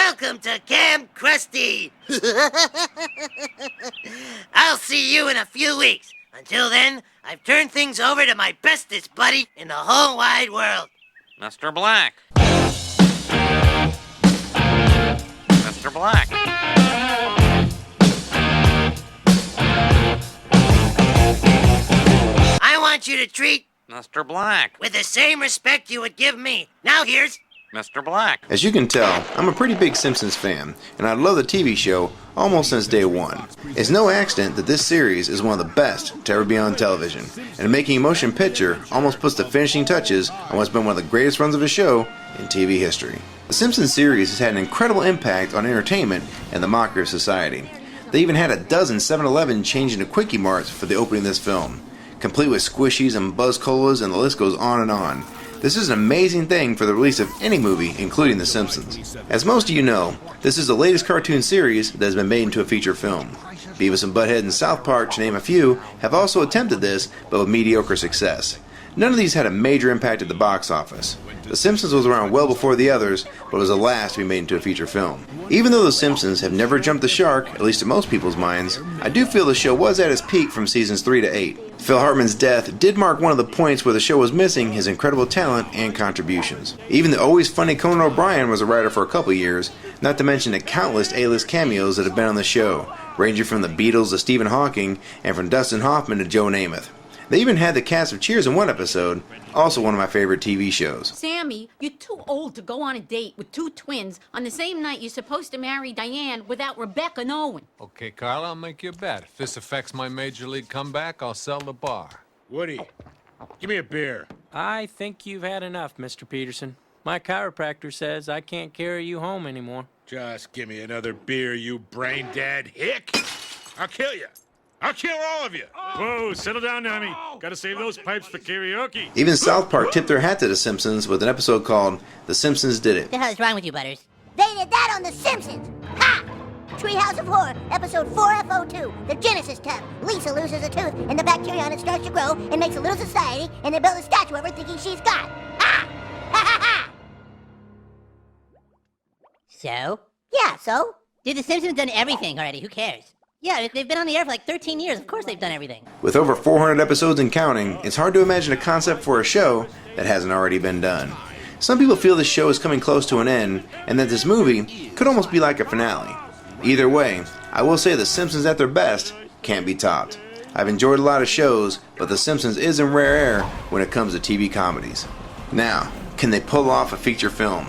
Welcome to Camp Krusty. I'll see you in a few weeks. Until then, I've turned things over to my bestest buddy in the whole wide world. Mr. Black. Mr. Black. I want you to treat Mr. Black. with the same respect you would give me. Now here's Mr. Black. As you can tell, I'm a pretty big Simpsons fan, and I love the TV show almost since day one. It's no accident that this series is one of the best to ever be on television, and making a motion picture almost puts the finishing touches on what's been one of the greatest runs of a show in TV history. The Simpsons series has had an incredible impact on entertainment and the mockery of society. They even had a dozen 7-Eleven change into Quickie Marts for the opening of this film, complete with squishies and buzz colas, and the list goes on and on. This is an amazing thing for the release of any movie, including The Simpsons. As most of you know, this is the latest cartoon series that has been made into a feature film. Beavis and Butthead and South Park, to name a few, have also attempted this, but with mediocre success. None of these had a major impact at the box office. The Simpsons was around well before the others, but was the last to be made into a feature film. Even though The Simpsons have never jumped the shark, at least in most people's minds, I do feel the show was at its peak from seasons 3 to 8. Phil Hartman's death did mark one of the points where the show was missing his incredible talent and contributions. Even the always funny Conan O'Brien was a writer for a couple years, not to mention the countless A-list cameos that have been on the show, ranging from the Beatles to Stephen Hawking, and from Dustin Hoffman to Joe Namath. They even had the cast of Cheers in one episode, also one of my favorite TV shows. Sammy, you're too old to go on a date with two twins on the same night you're supposed to marry Diane without Rebecca knowing. Okay, Carl, I'll make you a bet. If this affects my major league comeback, I'll sell the bar. Woody, give me a beer. I think you've had enough, Mr. Peterson. My chiropractor says I can't carry you home anymore. Just give me another beer, you brain-dead hick. I'll kill you. I'll kill all of you. Whoa, settle down, Nami. Gotta save those pipes for karaoke. Even South Park tipped their hat to The Simpsons with an episode called The Simpsons Did It. What the hell is wrong with you, Butters? They did that on The Simpsons. Ha! Treehouse of Horror, episode 4FO2, the Genesis tub. Lisa loses a tooth, and the bacteria on it starts to grow and makes a little society, and they build a statue of her thinking she's God. Ha! Ha ha ha! So? Yeah, so? Dude, The Simpsons done everything already. Who cares? Yeah, they've been on the air for like 13 years. Of course they've done everything. With over 400 episodes and counting, it's hard to imagine a concept for a show that hasn't already been done. Some people feel this show is coming close to an end, and that this movie could almost be like a finale. Either way, I will say The Simpsons at their best can't be topped. I've enjoyed a lot of shows, but The Simpsons is in rare air when it comes to TV comedies. Now, can they pull off a feature film?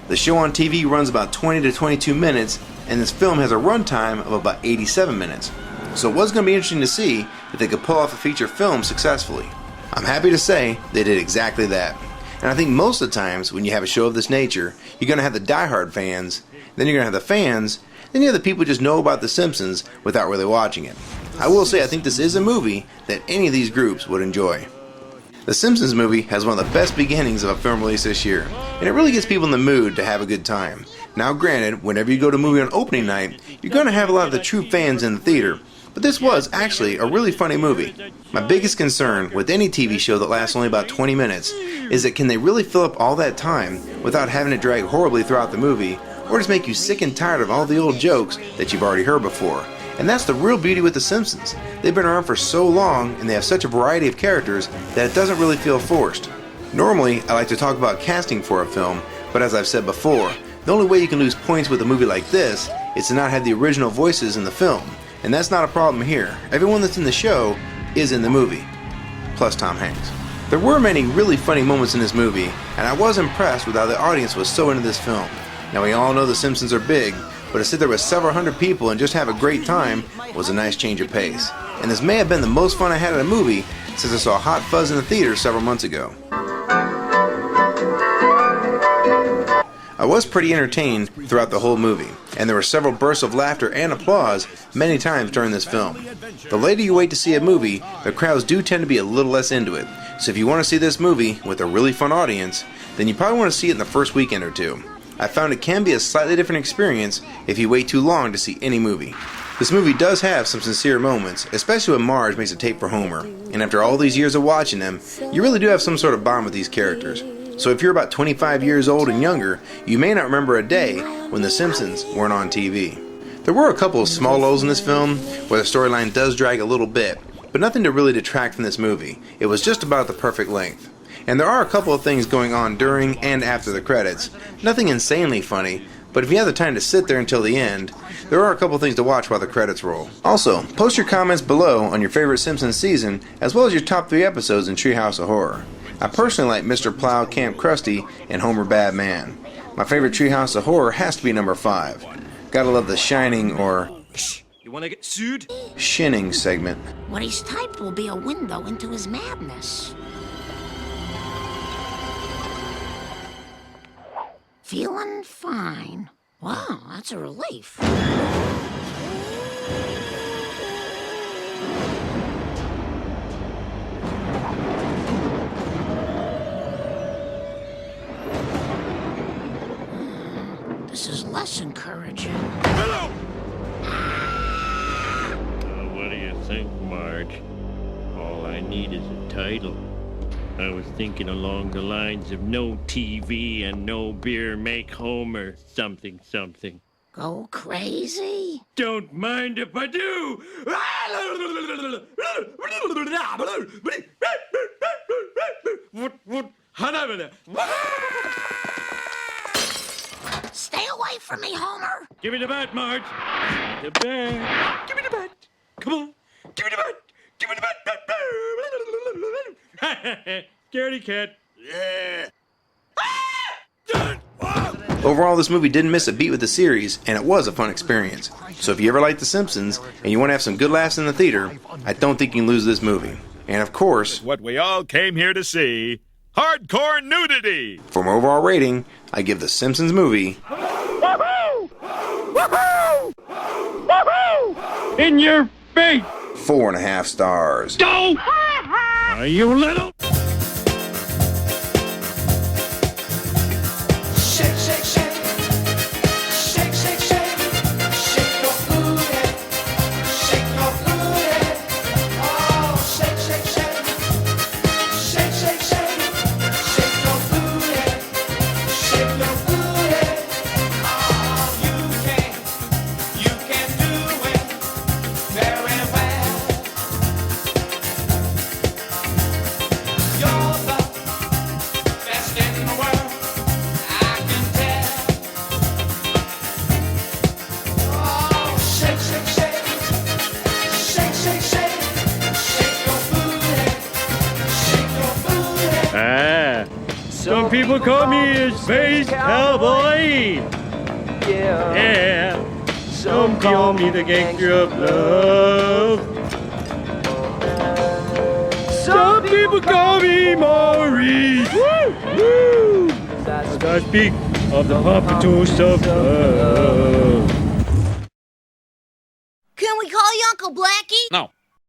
The show on TV runs about 20 to 22 minutes, and this film has a runtime of about 87 minutes. So it was going to be interesting to see if they could pull off a feature film successfully. I'm happy to say they did exactly that. And I think most of the times when you have a show of this nature, you're going to have the diehard fans, then you're going to have the fans, then you have the people who just know about The Simpsons without really watching it. I will say I think this is a movie that any of these groups would enjoy. The Simpsons movie has one of the best beginnings of a film release this year, and it really gets people in the mood to have a good time. Now granted, whenever you go to a movie on opening night, you're going to have a lot of the true fans in the theater, but this was actually a really funny movie. My biggest concern with any TV show that lasts only about 20 minutes is that can they really fill up all that time without having to drag horribly throughout the movie, or just make you sick and tired of all the old jokes that you've already heard before. And that's the real beauty with The Simpsons. They've been around for so long and they have such a variety of characters that it doesn't really feel forced. Normally, I like to talk about casting for a film, but as I've said before, the only way you can lose points with a movie like this is to not have the original voices in the film. And that's not a problem here. Everyone that's in the show is in the movie. Plus Tom Hanks. There were many really funny moments in this movie, and I was impressed with how the audience was so into this film. Now we all know The Simpsons are big, but to sit there with several hundred people and just have a great time was a nice change of pace. And this may have been the most fun I had at a movie since I saw Hot Fuzz in the theater several months ago. I was pretty entertained throughout the whole movie, and there were several bursts of laughter and applause many times during this film. The later you wait to see a movie, the crowds do tend to be a little less into it, so if you want to see this movie with a really fun audience, then you probably want to see it in the first weekend or two. I found it can be a slightly different experience if you wait too long to see any movie. This movie does have some sincere moments, especially when Marge makes a tape for Homer, and after all these years of watching them, you really do have some sort of bond with these characters. So if you're about 25 years old and younger, you may not remember a day when The Simpsons weren't on TV. There were a couple of small lulls in this film where the storyline does drag a little bit, but nothing to really detract from this movie. It was just about the perfect length. And there are a couple of things going on during and after the credits. Nothing insanely funny, but if you have the time to sit there until the end, there are a couple things to watch while the credits roll. Also, post your comments below on your favorite Simpsons season, as well as your top 3 episodes in Treehouse of Horror. I personally like Mr. Plow, Camp Krusty, and Homer Bad Man. My favorite Treehouse of Horror has to be number 5. Gotta love the Shining or You wanna get sued? Shinning segment. What he's typed will be a window into his madness. Feeling fine. Wow, that's a relief. This is less encouraging. What do you think, Marge? All I need is a title. I was thinking along the lines of no TV and no beer make Homer something something. Go crazy? Don't mind if I do! Stay away from me, Homer. Give me the bat, Marge. The bat. Give me the bat. Come on. Give me the bat. Give me the bat. Scaredy cat. Overall, this movie didn't miss a beat with the series, and it was a fun experience. So if you ever like The Simpsons, and you want to have some good laughs in the theater, I don't think you can lose this movie. And of course, What we all came here to see, hardcore nudity. for my overall rating, I give The Simpsons movie In your face. 4.5 stars. Go! Are you little? Shake, shake, shake. Shake, shake, shake. Shake your booty. Shake your booty. Oh, shake, shake, shake. Shake, shake, shake. Shake your booty. Shake your booty. Oh, you can do it very well. You're the best in the world. I can tell. Oh, shake, shake, shake. Shake, shake, shake. Shake your booty. Shake your booty. Some people call me a space cowboy. Yeah. Some call me the gangster of love. Some people call me Maurice. Woo! Woo! As I speak of the puppetous of love. Can we call you Uncle Blackie? No.